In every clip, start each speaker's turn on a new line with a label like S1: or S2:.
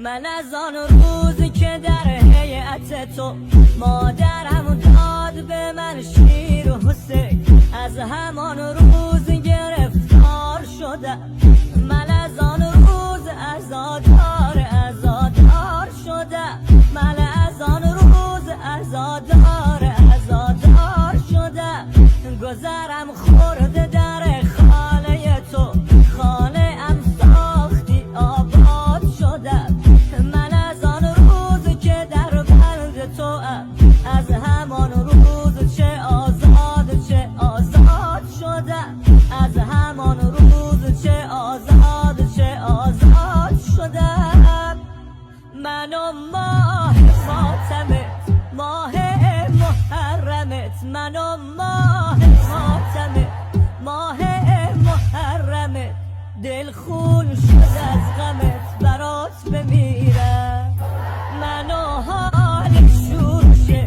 S1: من از آن روزی که در هیئت تو مادرم داد به من شیر و حسین، از همان روز گرفتار شدم. من از آن روز عزادار شدم. من از آن روز عزادار شدم. گذرم خورده در خانه تو، خانه ام ساختی آباد شدم. من از آن روز که در بند تو ام، از همان روز چه آزاد شدم. از همان روز چه آزاد شدم. من و ماه خاتمت، ماه محرمت، من و ماه خاتمت، ماه محرمت، دل خون شد از غمت برات بمیرم. من و حال شورشه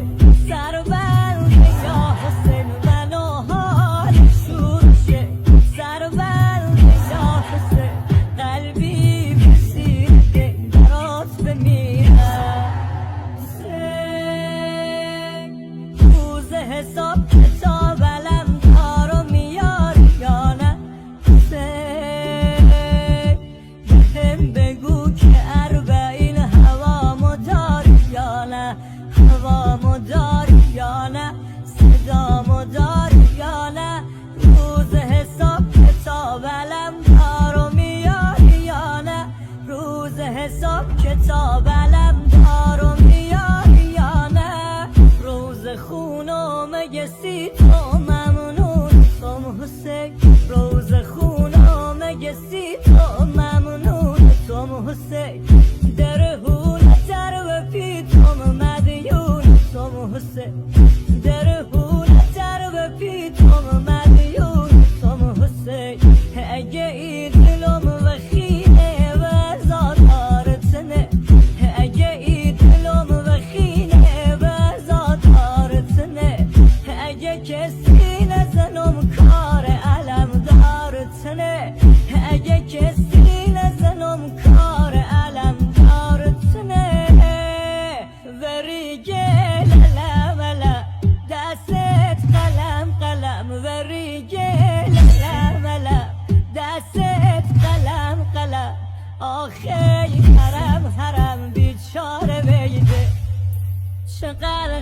S1: سربند یا حسین، من و حال شورشه سربند یا حسین، قلبی بسیر دل برات بمیرم. روز حساب کتاب علم دارو میاری یا نه؟ بهم بگو که اربعین هوامو داری یا نه؟ هوامو داری یا نه؟ صدامو داری یا نه؟ روز حساب کتاب علم دارو میاری یا نه؟ روز حساب کتاب علم دارو میاری یا نه؟ روز خونو مگسی تو ممنون توم حسین، روز خونو مگسی تو ممنون توم حسین، درهون در و پی توم مدیون توم حسین، درهون در و پی توم مدیون توم حسین. اگه این دلم و خینه و عزادارتنه، اگه این دلم و خینه و عزادارتنه، اگه کسی نزنم کار علم دارتنه، اگه کسی نزنم کار علم دارتنه. وری گل لملا دست قلم وری گل لملا دست قلم آخه حرم بیچاره ویده، چقدر